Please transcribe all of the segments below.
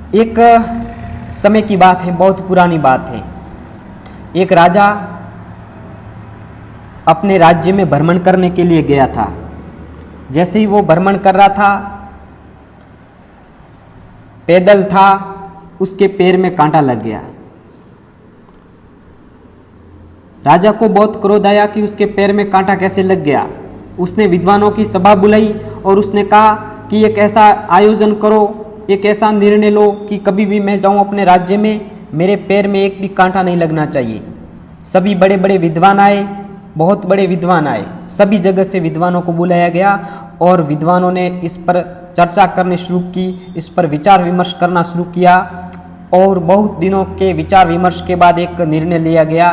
एक समय की बात है, बहुत पुरानी बात है। एक राजा अपने राज्य में भ्रमण करने के लिए गया था। जैसे ही वो भ्रमण कर रहा था, पैदल था, उसके पैर में कांटा लग गया। राजा को बहुत क्रोध आया कि उसके पैर में कांटा कैसे लग गया। उसने विद्वानों की सभा बुलाई और उसने कहा कि एक ऐसा आयोजन करो, एक ऐसा निर्णय लो कि कभी भी मैं जाऊं अपने राज्य में, मेरे पैर में एक भी कांटा नहीं लगना चाहिए। सभी बड़े बड़े विद्वान आए, बहुत बड़े विद्वान आए, सभी जगह से विद्वानों को बुलाया गया और विद्वानों ने इस पर चर्चा करनी शुरू की, इस पर विचार विमर्श करना शुरू किया। और बहुत दिनों के विचार विमर्श के बाद एक निर्णय लिया गया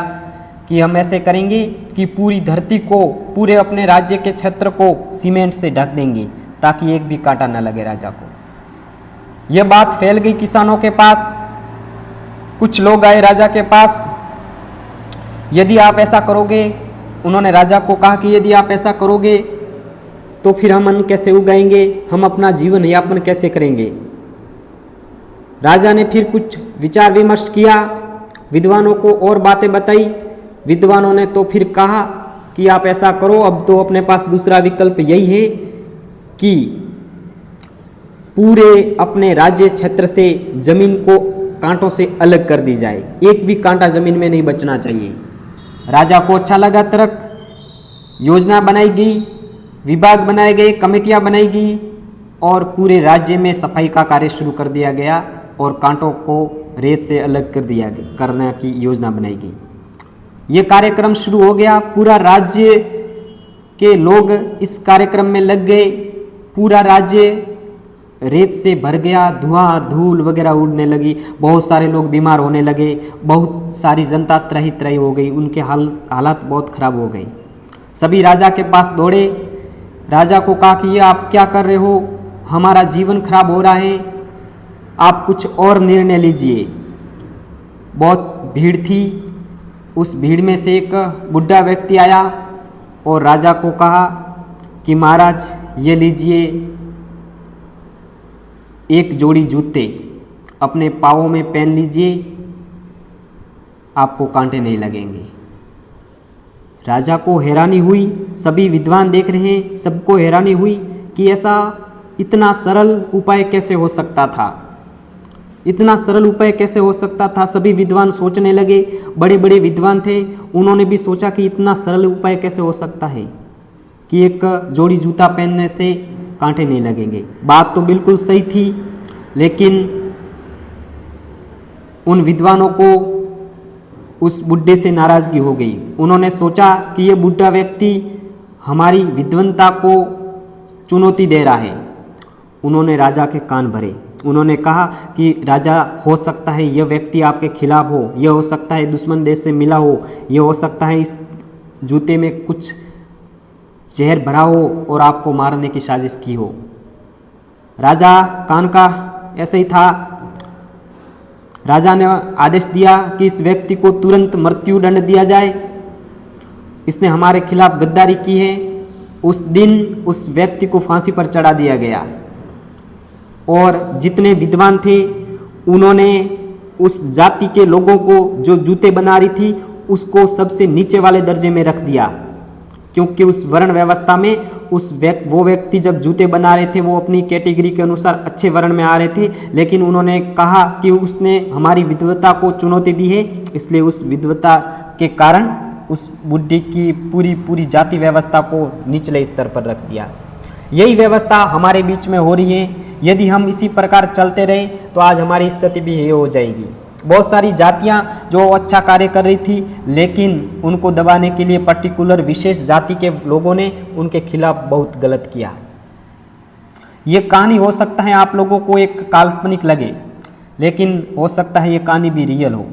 कि हम ऐसे करेंगे कि पूरी धरती को, पूरे अपने राज्य के क्षेत्र को सीमेंट से ढक देंगे ताकि एक भी कांटा न लगे राजा को। यह बात फैल गई किसानों के पास। कुछ लोग आए राजा के पास, यदि आप ऐसा करोगे, उन्होंने राजा को कहा कि यदि आप ऐसा करोगे तो फिर हम अन्न कैसे उगाएंगे, हम अपना जीवन यापन कैसे करेंगे। राजा ने फिर कुछ विचार विमर्श किया, विद्वानों को और बातें बताई। विद्वानों ने तो फिर कहा कि आप ऐसा करो, अब तो अपने पास दूसरा विकल्प यही है कि पूरे अपने राज्य क्षेत्र से जमीन को कांटों से अलग कर दी जाए, एक भी कांटा जमीन में नहीं बचना चाहिए। राजा को अच्छा लगा तर्क। योजना बनाई गई, विभाग बनाए गए, कमेटियां बनाई गई और पूरे राज्य में सफाई का कार्य शुरू कर दिया गया और कांटों को रेत से अलग कर दिया गया, करने की योजना बनाई गई। ये कार्यक्रम शुरू हो गया, पूरा राज्य के लोग इस कार्यक्रम में लग गए। पूरा राज्य रेत से भर गया, धुआं धूल वगैरह उड़ने लगी, बहुत सारे लोग बीमार होने लगे, बहुत सारी जनता त्राही त्राही हो गई, उनके हालात बहुत खराब हो गई। सभी राजा के पास दौड़े, राजा को कहा कि ये आप क्या कर रहे हो, हमारा जीवन खराब हो रहा है, आप कुछ और निर्णय लीजिए। बहुत भीड़ थी, उस भीड़ में से एक बुढ़ा व्यक्ति आया और राजा को कहा कि महाराज ये लीजिए एक जोड़ी जूते, अपने पाँवों में पहन लीजिए, आपको कांटे नहीं लगेंगे। राजा को हैरानी हुई, सभी विद्वान देख रहे हैं, सबको हैरानी हुई कि ऐसा इतना सरल उपाय कैसे हो सकता था, इतना सरल उपाय कैसे हो सकता था। सभी विद्वान सोचने लगे, बड़े बड़े विद्वान थे, उन्होंने भी सोचा कि इतना सरल उपाय कैसे हो सकता है कि एक जोड़ी जूता पहनने से कांटे नहीं लगेंगे। बात तो बिल्कुल सही थी, लेकिन उन विद्वानों को उस बुढ़े से नाराजगी हो गई। उन्होंने सोचा कि ये बुढ़ा व्यक्ति हमारी विद्वता को चुनौती दे रहा है। उन्होंने राजा के कान भरे। उन्होंने कहा कि राजा, हो सकता है यह व्यक्ति आपके खिलाफ हो, यह हो सकता है दुश्मन देश से मिला हो, यह हो सकता है इस जूते में कुछ जहर भरा हो और आपको मारने की साजिश की हो। राजा कान का ऐसे ही था। राजा ने आदेश दिया कि इस व्यक्ति को तुरंत मृत्यु दंड दिया जाए, इसने हमारे खिलाफ गद्दारी की है। उस दिन उस व्यक्ति को फांसी पर चढ़ा दिया गया और जितने विद्वान थे उन्होंने उस जाति के लोगों को जो जूते बना रही थी उसको सबसे नीचे वाले दर्जे में रख दिया, क्योंकि उस वर्ण व्यवस्था में वो व्यक्ति जब जूते बना रहे थे वो अपनी कैटेगरी के अनुसार अच्छे वर्ण में आ रहे थे, लेकिन उन्होंने कहा कि उसने हमारी विद्वता को चुनौती दी है, इसलिए उस विद्वता के कारण उस बुढ़ी की पूरी जाति व्यवस्था को निचले स्तर पर रख दिया। यही व्यवस्था हमारे बीच में हो रही है। यदि हम इसी प्रकार चलते रहे तो आज हमारी स्थिति भी ये हो जाएगी। बहुत सारी जातियां जो अच्छा कार्य कर रही थी, लेकिन उनको दबाने के लिए पर्टिकुलर विशेष जाति के लोगों ने उनके खिलाफ बहुत गलत किया। ये कहानी हो सकता है आप लोगों को एक काल्पनिक लगे, लेकिन हो सकता है ये कहानी भी रियल हो।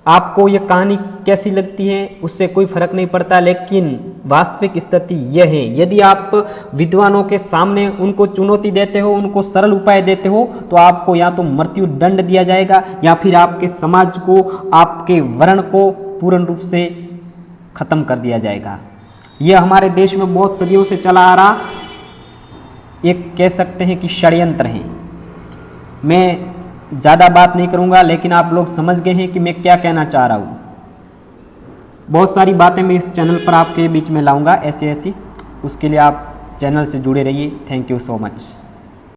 आपको ये कहानी कैसी लगती है उससे कोई फर्क नहीं पड़ता, लेकिन वास्तविक स्थिति यह है। यदि आप विद्वानों के सामने उनको चुनौती देते हो, उनको सरल उपाय देते हो, तो आपको या तो मृत्यु दंड दिया जाएगा या फिर आपके समाज को, आपके वर्ण को पूर्ण रूप से खत्म कर दिया जाएगा। यह हमारे देश में बहुत सदियों से चला आ रहा एक कह सकते हैं कि षड्यंत्र है। मैं ज़्यादा बात नहीं करूँगा, लेकिन आप लोग समझ गए हैं कि मैं क्या कहना चाह रहा हूँ। बहुत सारी बातें मैं इस चैनल पर आपके बीच में लाऊंगा ऐसी ऐसी, उसके लिए आप चैनल से जुड़े रहिए। Thank you so much.